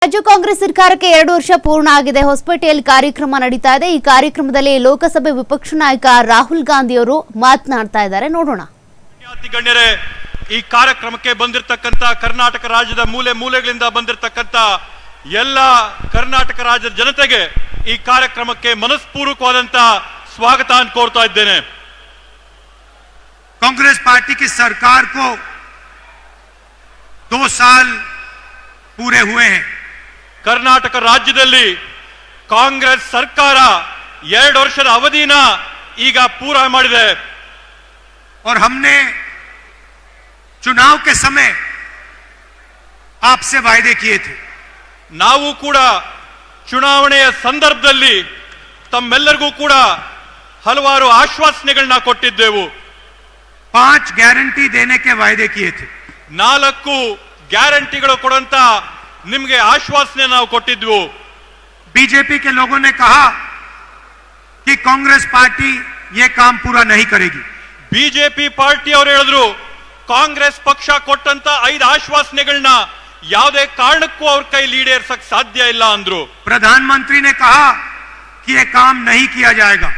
ರಾಜ್ಯ ಕಾಂಗ್ರೆಸ್ ಸರ್ಕಾರಕ್ಕೆ 2 ವರ್ಷ ಪೂರ್ಣ ಆಗಿದೆ. ಹೊಸಪೇಟೆಯಲ್ಲಿ ಕಾರ್ಯಕ್ರಮ ನಡೀತಾ ಇದೆ. ಈ ಕಾರ್ಯಕ್ರಮದಲ್ಲಿ ಲೋಕಸಭೆ ವಿಪಕ್ಷ ನಾಯಕ ರಾಹುಲ್ ಗಾಂಧಿ ಅವರು ಮಾತನಾಡ್ತಾ ಇದ್ದಾರೆ. ನೋಡೋಣ. ಗಣ್ಯರೇ, ಈ ಕಾರ್ಯಕ್ರಮಕ್ಕೆ ಬಂದಿರತಕ್ಕಂತ ಕರ್ನಾಟಕ ರಾಜ್ಯದ ಮೂಲೆ ಮೂಲೆಗಳಿಂದ ಬಂದಿರತಕ್ಕಂತ ಎಲ್ಲ ಕರ್ನಾಟಕ ರಾಜ್ಯದ ಜನತೆಗೆ ಈ ಕಾರ್ಯಕ್ರಮಕ್ಕೆ ಮನಸ್ಪೂರ್ವಕವಾದಂತ स्वागत कोरता इದ್ದೇನೆ. कांग्रेस पार्टी की सरकार को 2 साल पूरे हुए हैं. कर्नाटक राज्यदल्ली कांग्रेस सरकार 2 ವರ್ಷದ ಅವಧಿನ ಈಗ पूरा ಮಾಡಿದೆ. और हमने चुनाव के समय आपसे वायदे किए थे. ನಾವು ಕೂಡ ಚುನಾವಣೆಯ ಸಂದರ್ಭದಲ್ಲಿ ತಮ್ಮೆಲ್ಲರಿಗೂ ಕೂಡ ಹಲವಾರು ಆಶ್ವಾಸನೆಗಳನ್ನ ಕೊಟ್ಟಿದ್ದೆವು. 5 गारंटी देने के वायदे किए थे. 4 ಗ್ಯಾರಂಟಿಗಳು ಕೊಡುವಂತ ನಿಮಗೆ ಆಶ್ವಾಸನೆ ನಾವು ಕೊಟ್ಟಿದ್ವು. बीजेपी के लोगों ने कहा कि कांग्रेस पार्टी ये काम पूरा नहीं करेगी. ಬಿಜೆಪಿ ಪಾರ್ಟಿ ಅವರು ಹೇಳಿದ್ರು ಕಾಂಗ್ರೆಸ್ ಪಕ್ಷ ಕೊಟ್ಟಂತ 5 ಆಶ್ವಾಸನೆಗಳನ್ನ ಯಾವುದೇ ಕಾರಣಕ್ಕೂ ಅವ್ರ ಕೈಲಿ ಈಡೇರಿಸಕ್ಕೆ ಸಾಧ್ಯ ಇಲ್ಲ ಅಂದ್ರು. प्रधानमंत्री ने कहा कि ये काम नहीं किया जाएगा.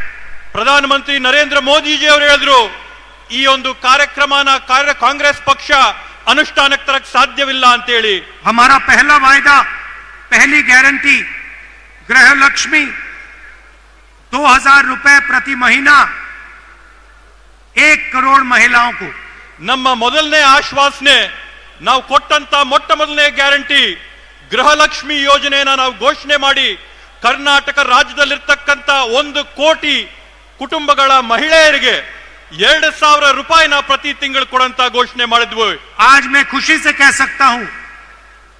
ಪ್ರಧಾನಮಂತ್ರಿ ನರೇಂದ್ರ ಮೋದಿ ಜಿ ಅವರು ಹೇಳಿದ್ರು ಈ ಒಂದು ಕಾರ್ಯಕ್ರಮನ ಕಾಂಗ್ರೆಸ್ ಪಕ್ಷ ಅನುಷ್ಠಾನಕ್ಕೆ ತರಕ್ಕೆ ಸಾಧ್ಯವಿಲ್ಲ ಅಂತ ಹೇಳಿ. हमारा पहला वायदा, पहली गारंटी गृह लक्ष्मी 2000 रुपए प्रति महीना 1 करोड़ महिलाओं को. ನಮ್ಮ ಮೊದಲನೇ ಆಶ್ವಾಸನೆ ನಾವು ಕೊಟ್ಟಂತ ಮೊಟ್ಟ ಮೊದಲನೇ ಗ್ಯಾರಂಟಿ ಗೃಹಲಕ್ಷ್ಮಿ ಯೋಜನೆಯನ್ನ ನಾವು ಘೋಷಣೆ ಮಾಡಿ ಕರ್ನಾಟಕ ರಾಜ್ಯದಲ್ಲಿರ್ತಕ್ಕಂತ 1 ಕೋಟಿ ಕುಟುಂಬಗಳ ಮಹಿಳೆಯರಿಗೆ 2000 ರೂಪಾಯಿನ ಪ್ರತಿ ತಿಂಗಳು ಕೊಡಂತ ಘೋಷಣೆ ಮಾಡಿದ್ವು. आज मैं खुशी से कह सकता हूं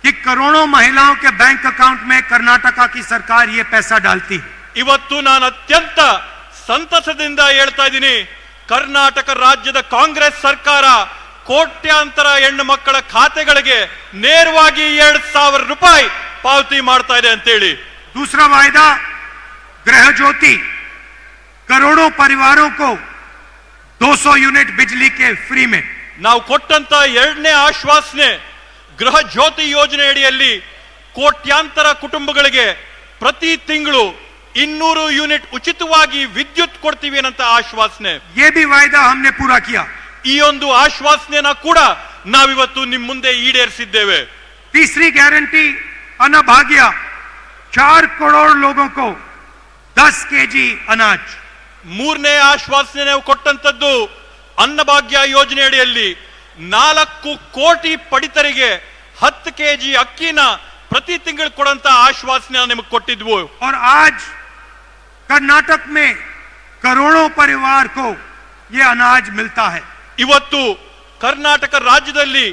कि करोड़ों महिलाओं के बैंक अकाउंट में कर्नाटका की सरकार ये पैसा डालती है. ಇವತ್ತು ನಾನು ಅತ್ಯಂತ ಸಂತಸದಿಂದ ಹೇಳ್ತಾ ಇದ್ದೀನಿ, ಕರ್ನಾಟಕ ರಾಜ್ಯದ ಕಾಂಗ್ರೆಸ್ ಸರ್ಕಾರ ಕೋಟ್ಯಾಂತರ ಹೆಣ್ಣು ಮಕ್ಕಳ ಖಾತೆಗಳಿಗೆ ನೇರವಾಗಿ 2000 ರೂಪಾಯಿ ಪಾವತಿ ಮಾಡ್ತಾ ಇದೆ ಅಂತ ಹೇಳಿ. दूसरा वायदा गृह ज्योति, करोड़ों परिवारों को 200 यूनिट बिजली के फ्री में. ನಾವು ಕೊಟ್ಟಂತ ಎರಡನೇ ಆಶ್ವಾಸನೆ ಗೃಹ ಜ್ಯೋತಿ ಯೋಜನೆ ಅಡಿಯಲ್ಲಿ ಕೋಟ್ಯಾಂತರ ಕುಟುಂಬಗಳಿಗೆ ಪ್ರತಿ ತಿಂಗಳು 200 ಯೂನಿಟ್ ಉಚಿತವಾಗಿ ವಿದ್ಯುತ್ ಕೊಡ್ತೀವಿ ಅಂತ ಆಶ್ವಾಸನೆ. ये भी वायदा हमने पूरा किया. ಈ ಒಂದು ಆಶ್ವಾಸನೆನ ಕೂಡ ನಾವಿವತ್ತು ನಿಮ್ಮ ಮುಂದೆ ಈಡೇರಿಸಿದ್ದೇವೆ. तीसरी गारंटी अन्नभाग्य, 4 करोड़ लोगों को 10 केजी अनाज. ಮೂರನೇ ಆಶ್ವಾಸನೆ ನಾವು ಕೊಟ್ಟಂತದ್ದು ಅನ್ನಭಾಗ್ಯ ಯೋಜನೆ ಅಡಿಯಲ್ಲಿ 4 ಕೋಟಿ ಪಡಿತರಿಗೆ 10 ಕೆಜಿ ಅಕ್ಕಿನ ಪ್ರತಿ ತಿಂಗಳು ಕೊಡಂತ ಆಶ್ವಾಸನೆ ನಿಮಗೆ ಕೊಟ್ಟಿದ್ವು. और आज कर्नाटक में करोड़ों परिवार को ये अनाज मिलता है. ಇವತ್ತು ಕರ್ನಾಟಕ ರಾಜ್ಯದಲ್ಲಿ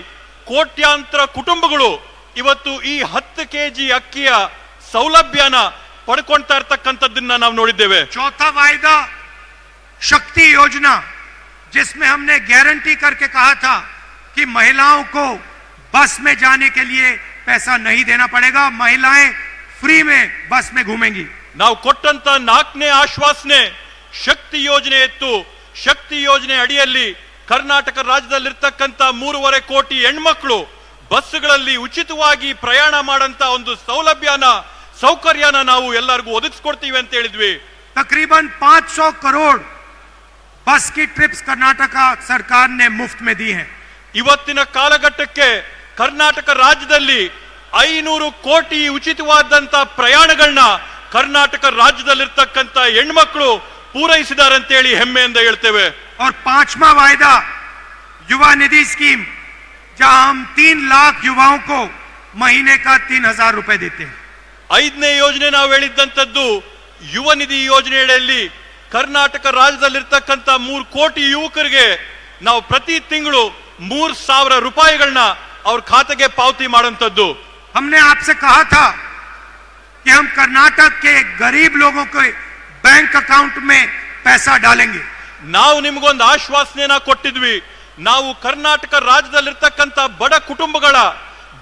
ಕೋಟ್ಯಾಂತರ ಕುಟುಂಬಗಳು ಇವತ್ತು ಈ 10 ಕೆಜಿ ಅಕ್ಕಿಯ ಸೌಲಭ್ಯನ ಪಡ್ಕೊಳ್ತಾ ಇರ್ತಕ್ಕಂಥದ್ದನ್ನ ನಾವು ನೋಡಿದ್ದೇವೆ. चौथा वायदा शक्ति योजना, जिसमें हमने गारंटी करके कहा था कि महिलाओं को बस में जाने के लिए पैसा नहीं देना पड़ेगा, महिलाएं फ्री में बस में घूमेंगी. ನಾವು ಕೊಟ್ಟಂತ 4ನೇ ಆಶ್ವಾಸನೆ ಶಕ್ತಿ ಯೋಜನೆ ಇತ್ತು. ಶಕ್ತಿ ಯೋಜನೆ ಅಡಿಯಲ್ಲಿ ಕರ್ನಾಟಕ ರಾಜ್ಯದಲ್ಲಿರ್ತಕ್ಕಂಥ 3.5 ಕೋಟಿ ಹೆಣ್ಮಕ್ಳು ಬಸ್ಗಳಲ್ಲಿ ಉಚಿತವಾಗಿ ಪ್ರಯಾಣ ಮಾಡಂತ ಒಂದು ಸೌಕರ್ಯನ ನಾವು ಎಲ್ಲರಿಗೂ ಒದಗಿಸ್ಕೊಡ್ತೀವಿ ಅಂತ ಹೇಳಿದ್ವಿ. तकरीबन 500 करोड़ बस की ट्रिप्स कर्नाटका सरकार ने मुफ्त में दी हैं. ಇವತ್ತಿನ ಕಾಲಘಟ್ಟಕ್ಕೆ ಕರ್ನಾಟಕ ರಾಜ್ಯದಲ್ಲಿ 500 ಕೋಟಿ ಉಚಿತವಾದಂತ ಪ್ರಯಾಣಗಳನ್ನ ಕರ್ನಾಟಕ ರಾಜ್ಯದಲ್ಲಿರ್ತಕ್ಕಂಥ ಹೆಣ್ಮಕ್ಳು ಪೂರೈಸಿದ್ದಾರೆ ಅಂತ ಹೇಳಿ ಹೆಮ್ಮೆಯಿಂದ ಹೇಳ್ತೇವೆ. और 5वां वायदा युवा निधि स्कीम, जहां हम 3 लाख युवाओं को महीने का 3000 रुपए देते हैं. 5ನೇ ಯೋಜನೆ ನಾವು ಹೇಳಿದ್ದಂತದ್ದು ಯುವ ನಿಧಿ ಯೋಜನೆಯಲ್ಲಿ ಕರ್ನಾಟಕ ರಾಜ್ಯದಲ್ಲಿರ್ತಕ್ಕಂಥ 3 ಕೋಟಿ ಯುವಕರಿಗೆ ನಾವು ಪ್ರತಿ ತಿಂಗಳು 3000 ರೂಪಾಯಿಗಳನ್ನ ಅವ್ರ ಖಾತೆಗೆ ಪಾವತಿ ಮಾಡುವಂತದ್ದು. हमने आपसे कहा था कि हम कर्नाटक के गरीब लोगों के बैंक अकाउंट में पैसा डालेंगे. ನಾವು ನಿಮಗೊಂದು ಆಶ್ವಾಸನೆನ ಕೊಟ್ಟಿದ್ವಿ, ನಾವು ಕರ್ನಾಟಕ ರಾಜ್ಯದಲ್ಲಿರ್ತಕ್ಕಂಥ ಬಡ ಕುಟುಂಬಗಳ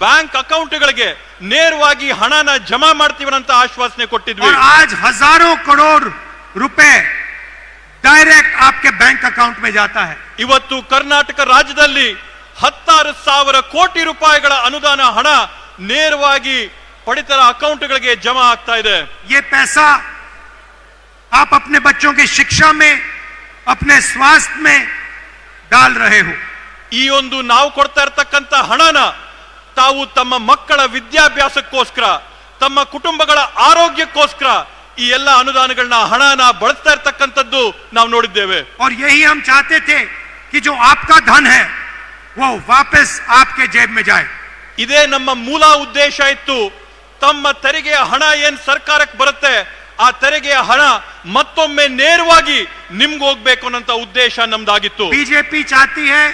ಬ್ಯಾಂಕ್ ಅಕೌಂಟ್ಗಳಿಗೆ ನೇರವಾಗಿ ಹಣನ ಜಮಾ ಮಾಡ್ತೀವನ್ನಂತ ಆಶ್ವಾಸನೆ ಕೊಟ್ಟಿದ್ವಿ. और आज हजारों करोड़ रुपए डायरेक्ट आपके बैंक अकाउंट में जाता है. ಇವತ್ತು ಕರ್ನಾಟಕ ರಾಜ್ಯದಲ್ಲಿ 16,000 ಕೋಟಿ ರೂಪಾಯಿಗಳ ಅನುದಾನ ಹಣ ನೇರವಾಗಿ ಪಡಿತರ ಅಕೌಂಟ್ಗಳಿಗೆ ಜಮಾ ಆಗ್ತಾ ಇದೆ. ये पैसा आप अपने बच्चों की शिक्षा में, अपने स्वास्थ्य में डाल रहे हो. ಈ ಒಂದು ನಾವು ಕೊಡ್ತಾ ಇರತಕ್ಕಂತ ಹಣನ ತಾವು ತಮ್ಮ ಮಕ್ಕಳ ವಿದ್ಯಾಭ್ಯಾಸಕ್ಕೋಸ್ಕರ, ತಮ್ಮ ಕುಟುಂಬಗಳ ಆರೋಗ್ಯಕ್ಕೋಸ್ಕರ ಈ ಎಲ್ಲ ಅನುದಾನಗಳನ್ನ ಹಣನ ಬಳಸ್ತಾ ಇರತಕ್ಕಂಥದ್ದು ನಾವು ನೋಡಿದ್ದೇವೆ. और यही हम चाहते थे कि जो आपका धन है वो वापस आपके जेब में जाए. ಇದೇ ನಮ್ಮ ಮೂಲ ಉದ್ದೇಶ ಇತ್ತು. ತಮ್ಮ ತೆರಿಗೆಯ ಹಣ ಏನ್ ಸರ್ಕಾರಕ್ಕೆ ಬರುತ್ತೆ, ಆ ತೆರಿಗೆಯ ಹಣ ಮತ್ತೊಮ್ಮೆ ನೇರವಾಗಿ ನಿಮ್ಗೆ ಹೋಗ್ಬೇಕು ಅನ್ನೋ ಉದ್ದೇಶ ನಮ್ದಾಗಿತ್ತು. बीजेपी चाहती है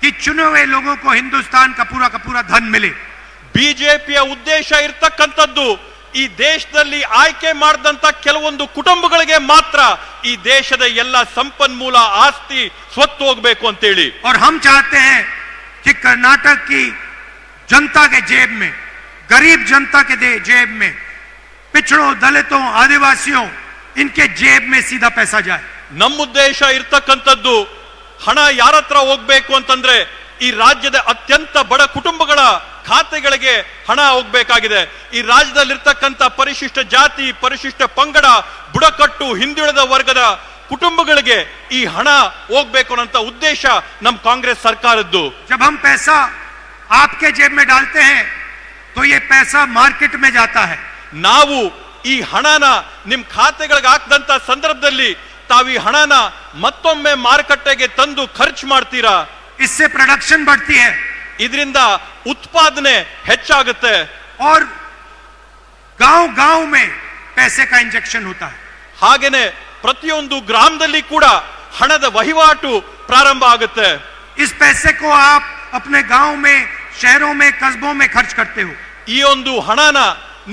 कि चुने हुए लोगों को हिंदुस्तान का पूरा धन मिले. ಬಿಜೆಪಿಯ ಉದ್ದೇಶ ಇರ್ತಕ್ಕಂಥದ್ದು ಈ ದೇಶದಲ್ಲಿ ಆಯ್ಕೆ ಮಾಡಿದಂತ ಕೆಲವೊಂದು ಕುಟುಂಬಗಳಿಗೆ ಮಾತ್ರ ಈ ದೇಶದ ಎಲ್ಲ ಸಂಪನ್ಮೂಲ ಆಸ್ತಿ ಸ್ವತ್ತು ಹೋಗ್ಬೇಕು ಅಂತೇಳಿ. और हम चाहते हैं कि कर्नाटक की जनता के जेब में, गरीब जनता के जेब में, पिछड़ों, दलितों, आदिवासियों, इनके जेब में सीधा पैसा जाए. ನಮ್ಮ ಉದ್ದೇಶ ಇರ್ತಕ್ಕಂಥದ್ದು ಹಣ ಯಾರ ಹತ್ರ ಹೋಗ್ಬೇಕು ಅಂತಂದ್ರೆ ಈ ರಾಜ್ಯದ ಅತ್ಯಂತ ಬಡ ಕುಟುಂಬಗಳ ಖಾತೆಗಳಿಗೆ ಹಣ ಹೋಗ್ಬೇಕಾಗಿದೆ. ಈ ರಾಜ್ಯದಲ್ಲಿರ್ತಕ್ಕಂಥ ಪರಿಶಿಷ್ಟ ಜಾತಿ, ಪರಿಶಿಷ್ಟ ಪಂಗಡ, ಬುಡಕಟ್ಟು, ಹಿಂದುಳಿದ ವರ್ಗದ ಕುಟುಂಬಗಳಿಗೆ ಈ ಹಣ ಹೋಗ್ಬೇಕು ಅನ್ನೋ ಉದ್ದೇಶ ನಮ್ಮ ಕಾಂಗ್ರೆಸ್ ಸರ್ಕಾರದ್ದು. जब हम पैसा आपके जेब में डालते हैं तो ये पैसा मार्केट में जाता है. ನಾವು ಈ ಹಣನ ನಿಮ್ ಖಾತೆಗಳಿಗೆ ಹಾಕದಂತ ಸಂದರ್ಭದಲ್ಲಿ ತಾವು ಈ ಹಣನ ಮತ್ತೊಮ್ಮೆ ಮಾರುಕಟ್ಟೆಗೆ ತಂದು ಖರ್ಚು ಮಾಡ್ತೀರಾ. इससे प्रोडक्शन बढ़ती है, ಇದರಿಂದ ಉತ್ಪಾದನೆ ಹೆಚ್ಚಾಗುತ್ತೆ. और गांव-गांव में पैसे का इंजेक्शन होता है. ಹಾಗೇನೆ ಪ್ರತಿಯೊಂದು ಗ್ರಾಮದಲ್ಲಿ ಕೂಡ ಹಣದ ವಹಿವಾಟು ಪ್ರಾರಂಭ ಆಗುತ್ತೆ. इस पैसे को आप अपने गांव में, शहरों में, कस्बों में खर्च करते हो. ಈ ಒಂದು ಹಣನ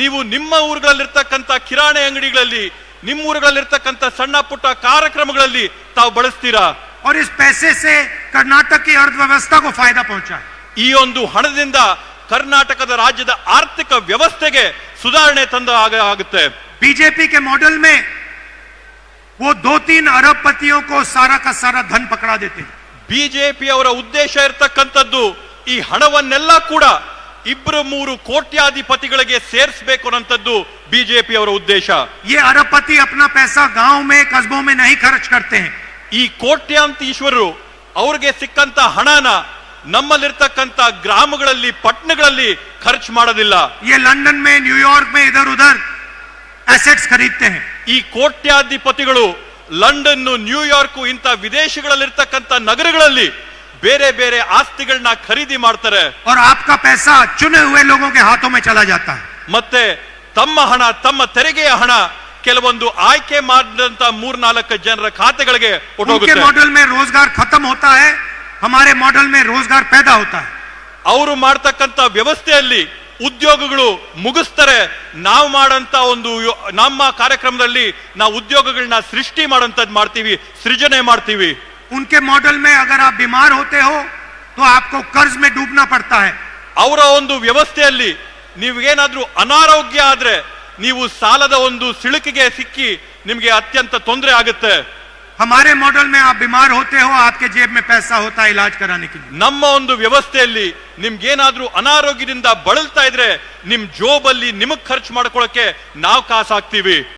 ನೀವು ನಿಮ್ಮ ಊರುಗಳಲ್ಲಿರ್ತಕ್ಕಂಥ ಕಿರಾಣಿ ಅಂಗಡಿಗಳಲ್ಲಿ, ನಿಮ್ಮ ಊರುಗಳಲ್ಲಿರ್ತಕ್ಕಂಥ ಸಣ್ಣ ಪುಟ್ಟ ಕಾರ್ಯಕ್ರಮಗಳಲ್ಲಿ ತಾವು ಬಳಸ್ತೀರಾ. और इस पैसे से कर्नाटक की अर्थव्यवस्था को फायदा पहुंचा है. ಈ ಒಂದು ಹಣದಿಂದ ಕರ್ನಾಟಕದ ರಾಜ್ಯದ ಆರ್ಥಿಕ ವ್ಯವಸ್ಥೆಗೆ ಸುಧಾರಣೆ ತಂದ ಆಗುತ್ತೆ. बीजेपी के मॉडल में वो 2-3 अरबपतियों को सारा का सारा धन पकड़ा देते हैं. ಬಿಜೆಪಿ ಅವರ ಉದ್ದೇಶ ಇರತಕ್ಕಂಥದ್ದು ಈ ಹಣವನ್ನೆಲ್ಲ ಕೂಡ 2-3 ಕೋಟ್ಯಾಧಿಪತಿಗಳಿಗೆ ಸೇರಿಸಬೇಕು ಅನ್ನೋಂಥದ್ದು ಬಿಜೆಪಿ ಅವರ ಉದ್ದೇಶ. ये अरबपति अपना पैसा गांव में, कस्बों में नहीं खर्च करते हैं. ಈ ಕೋಟ್ಯಾಂತೀಶ್ವರರು ಅವ್ರಿಗೆ ಸಿಕ್ಕಂತ ಹಣನ ನಮ್ಮಲ್ಲಿರ್ತಕ್ಕಂಥ ಗ್ರಾಮಗಳಲ್ಲಿ, ಪಟ್ಟಣಗಳಲ್ಲಿ ಖರ್ಚು ಮಾಡೋದಿಲ್ಲ. ये लंदन में, न्यूयॉर्क में इधर उधर एसेट्स खरीदते हैं. ಈ ಕೋಟ್ಯಾಧಿಪತಿಗಳು ಲಂಡನ್, ನ್ಯೂಯಾರ್ಕ್ ಇಂಥ ವಿದೇಶಗಳಲ್ಲಿರ್ತಕ್ಕಂಥ ನಗರಗಳಲ್ಲಿ ಬೇರೆ ಬೇರೆ ಆಸ್ತಿಗಳನ್ನ ಖರೀದಿ ಮಾಡ್ತಾರೆ. और आपका पैसा चुने हुए लोगों के हाथों में चला जाता है. ಮತ್ತೆ ತಮ್ಮ ಹಣ, ತಮ್ಮ ತೆರಿಗೆಯ ಹಣ ಕೆಲವೊಂದು ಆಯ್ಕೆ ಮಾಡಿದಂತ 3-4 ಜನರ ಖಾತೆಗಳಿಗೆ उनके ಹೊರಟೋಗುತ್ತೆ. मॉडल में रोजगार खत्म होता है, हमारे मॉडल में रोजगार पैदा होता है. ಅವರು ಮಾಡ್ತಕ್ಕಂಥ ವ್ಯವಸ್ಥೆಯಲ್ಲಿ ಉದ್ಯೋಗಗಳು ಮುಗಿಸ್ತಾರೆ. ನಾವು ಮಾಡಂತ ಒಂದು ನಮ್ಮ ಕಾರ್ಯಕ್ರಮದಲ್ಲಿ ನಾವು ಉದ್ಯೋಗಗಳನ್ನ ಸೃಷ್ಟಿ ಮಾಡೋಂಥದ್ದು ಮಾಡ್ತೀವಿ, ಸೃಜನೆ ಮಾಡ್ತೀವಿ. उनके मॉडल में अगर आप बीमार होते हो तो आपको कर्ज में डूबना पड़ता है. ಅವರ ಒಂದು ವ್ಯವಸ್ಥೆಯಲ್ಲಿ ನೀವೇನಾದ್ರೂ ಅನಾರೋಗ್ಯ ಆದ್ರೆ ನೀವು ಸಾಲದ ಒಂದು ಸಿಳುಕಿಗೆ ಸಿಕ್ಕಿ ನಿಮ್ಗೆ ಅತ್ಯಂತ ತೊಂದರೆ ಆಗುತ್ತೆ. हमारे मॉडल में आप बीमार होते हो, आपके जेब में पैसा होता है इलाज कराने के लिए. ನಮ್ಮ ಒಂದು ವ್ಯವಸ್ಥೆಯಲ್ಲಿ ನಿಮ್ಗೇನಾದ್ರೂ ಅನಾರೋಗ್ಯದಿಂದ ಬಳಲ್ತಾ ಇದ್ರೆ ನಿಮ್ ಜೋಬಲ್ಲಿ ನಿಮಗ್ ಖರ್ಚು ಮಾಡ್ಕೊಳಕ್ಕೆ ನಾವು ಕಾಸು ಹಾಕ್ತೀವಿ.